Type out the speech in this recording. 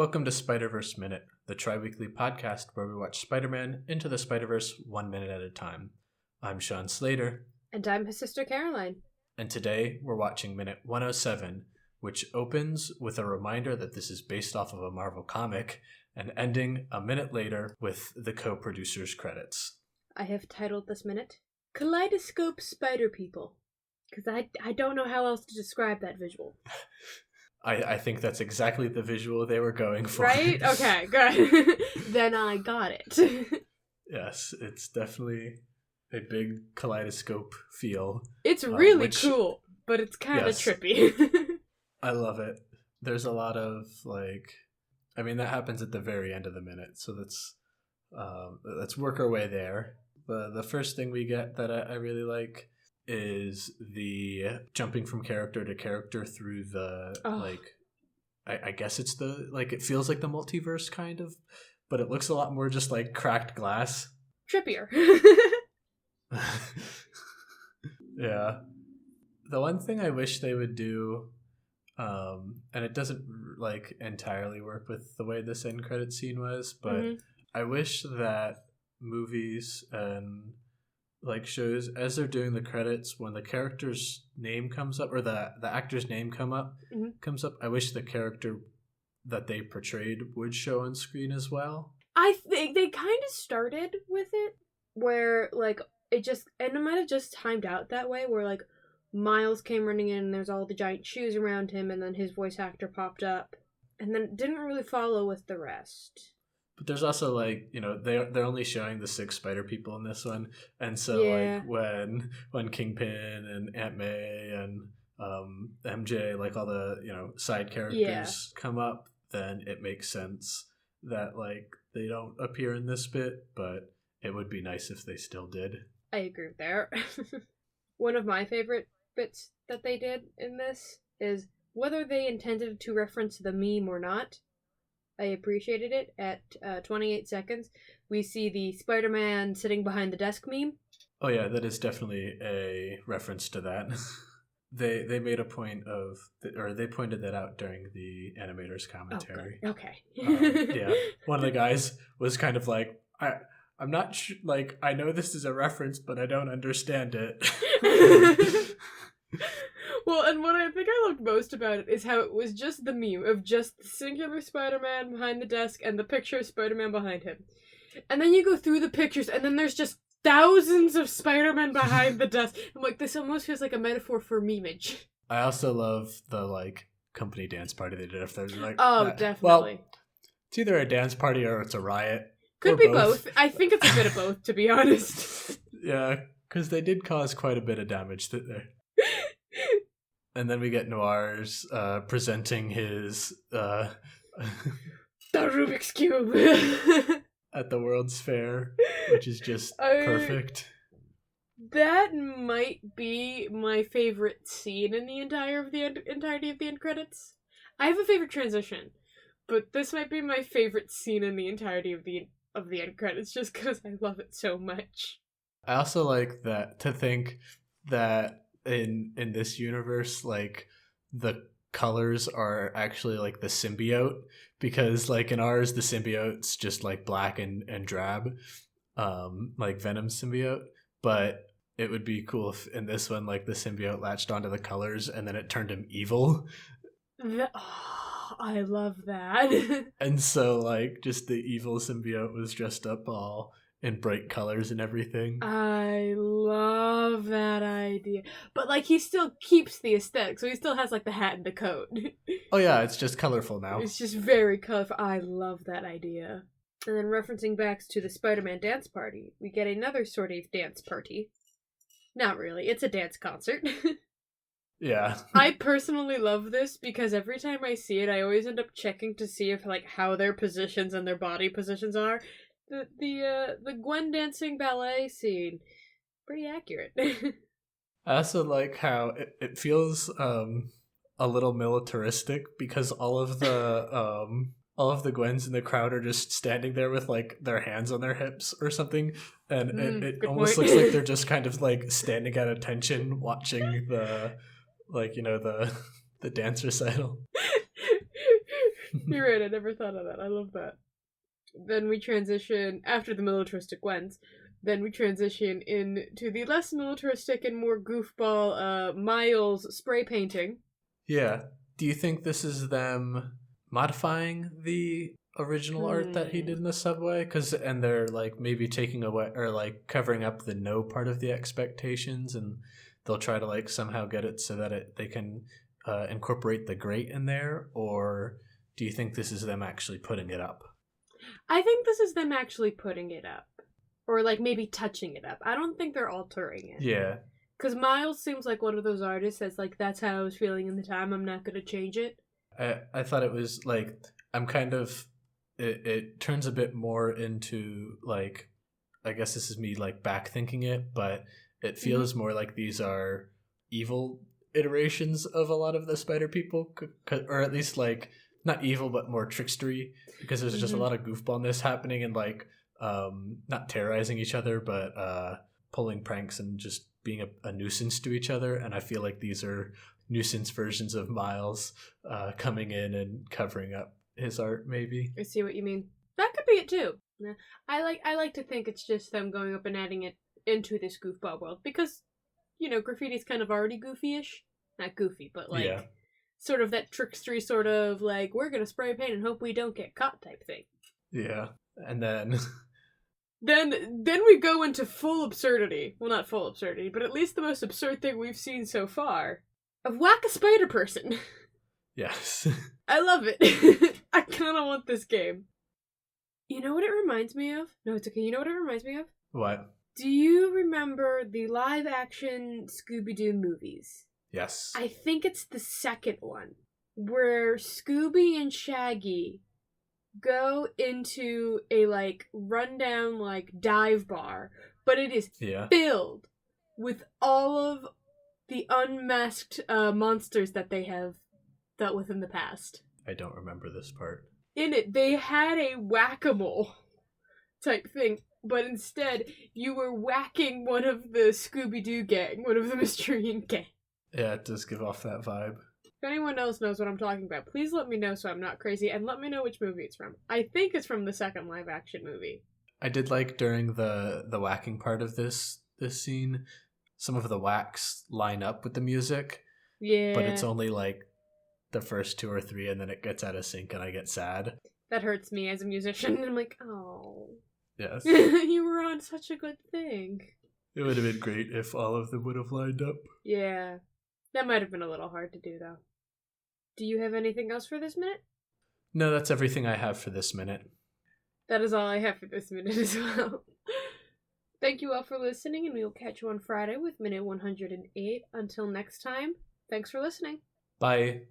Welcome to Spider-Verse Minute, the tri-weekly podcast where we watch Spider-Man Into the Spider-Verse 1 minute at a time. I'm Sean Slater. And I'm his sister Caroline. And today we're watching Minute 107, which opens with a reminder that this is based off of a Marvel comic, and ending a minute later with the co-producer's credits. I have titled this minute, Kaleidoscope Spider People, because I don't know how else to describe that visual. I think that's exactly the visual they were going for. Right? Okay, good. Then I got it. Yes, it's definitely a big kaleidoscope feel. It's really cool, but it's kind of trippy. I love it. There's a lot of, that happens at the very end of the minute, so let's work our way there. The first thing we get that I really like is the jumping from character to character through the I guess it's it feels like the multiverse kind of, but it looks a lot more just like cracked glass. Trippier. Yeah. The one thing I wish they would do, and it doesn't entirely work with the way this end credit scene was, but I wish that movies and shows, as they're doing the credits, when the character's name comes up or the actor's name comes up, I wish the character that they portrayed would show on screen as well. I think they kind of started with it where it might have just timed out that way, where Miles came running in and there's all the giant shoes around him, and then his voice actor popped up, and then it didn't really follow with the rest. But there's also they're only showing the 6 Spider People in this one, and so when Kingpin and Aunt May and MJ, all the side characters come up, then it makes sense that they don't appear in this bit, but it would be nice if they still did. I agree there. One of my favorite bits that they did in this is, whether they intended to reference the meme or not, I appreciated it. At 28 seconds, we see the Spider-Man sitting behind the desk meme. Oh yeah, that is definitely a reference to that. They made a point of, or they pointed that out during the animator's commentary. Oh, okay. Yeah, one of the guys was kind of I'm not I know this is a reference, but I don't understand it. Well, and what I think I loved most about it is how it was just the meme of just the singular Spider-Man behind the desk and the picture of Spider-Man behind him. And then you go through the pictures, and then there's just thousands of Spider-Man behind the desk. I'm this almost feels like a metaphor for memeage. I also love the, company dance party they did. If there's definitely. Well, it's either a dance party or it's a riot. Could be both. I think it's a bit of both, to be honest. Yeah, because they did cause quite a bit of damage there. And then we get Noir's presenting his the Rubik's Cube at the World's Fair, which is just perfect. That might be my favorite scene in the entirety of the end credits. I have a favorite transition, but this might be my favorite scene in the entirety of the end credits, just because I love it so much. I also like that, to think that in this universe, the colors are actually the symbiote, because in ours the symbiote's just black and drab, Venom symbiote, but it would be cool if in this one the symbiote latched onto the colors and then it turned him evil. I love that. And so just the evil symbiote was dressed up all in bright colors and everything. I love that idea. But he still keeps the aesthetic, so he still has the hat and the coat. Oh yeah, it's just colorful now. It's just very colorful. I love that idea. And then referencing back to the Spider-Man dance party, we get another sort of dance party. Not really, it's a dance concert. Yeah. I personally love this because every time I see it, I always end up checking to see if how their positions and their body positions are. The Gwen dancing ballet scene, pretty accurate. I also like how it feels a little militaristic, because all of the Gwens in the crowd are just standing there with their hands on their hips or something, and it almost looks like they're just kind of standing at attention watching the the dance recital. You're right, I never thought of that. I love that. Then we transition, after the militaristic went, then we transition into the less militaristic and more goofball Miles spray painting. Yeah. Do you think this is them modifying the original art that he did in the subway? And they're like maybe taking away or like covering up the no part of the expectations, and they'll try to like somehow get it so that they can incorporate the great in there? Or do you think this is them actually putting it up? I think this is them actually putting it up. Or, like, maybe touching it up. I don't think they're altering it. Yeah. Because Miles seems like one of those artists that's like, that's how I was feeling in the time, I'm not going to change it. I thought it was, like, I'm kind of... It turns a bit more into, like... I guess this is me, like, back-thinking it, but it feels more like these are evil iterations of a lot of the spider people. Or at least, like, not evil, but more trickstery. Because there's just a lot of goofballness happening and, like... not terrorizing each other, but pulling pranks and just being a nuisance to each other. And I feel like these are nuisance versions of Miles coming in and covering up his art, maybe. I see what you mean. That could be it too. I like to think it's just them going up and adding it into this goofball world because, you know, graffiti's kind of already goofy-ish. Not goofy, but like sort of that trickstery sort of like, we're gonna spray paint and hope we don't get caught type thing. Yeah. And then... Then we go into full absurdity. Well, not full absurdity, but at least the most absurd thing we've seen so far. Of Whack a Spider Person. Yes. I love it. I kind of want this game. You know what it reminds me of? No, it's okay. You know what it reminds me of? What? Do you remember the live-action Scooby-Doo movies? Yes. I think it's the second one, where Scooby and Shaggy go into a, like, rundown, like, dive bar, but it is filled with all of the unmasked monsters that they have dealt with in the past. I don't remember this part. In it, they had a whack-a-mole type thing, but instead, you were whacking one of the Scooby-Doo gang, one of the Mystery gang. Yeah, it does give off that vibe. If anyone else knows what I'm talking about, please let me know so I'm not crazy, and let me know which movie it's from. I think it's from the second live-action movie. I did like during the whacking part of this scene, some of the whacks line up with the music. Yeah. But it's only like the first 2 or 3, and then it gets out of sync, and I get sad. That hurts me as a musician. I'm like, oh. Yes. You were on such a good thing. It would have been great if all of them would have lined up. Yeah. That might have been a little hard to do, though. Do you have anything else for this minute? No, that's everything I have for this minute. That is all I have for this minute as well. Thank you all for listening, and we will catch you on Friday with minute 108. Until next time, thanks for listening. Bye.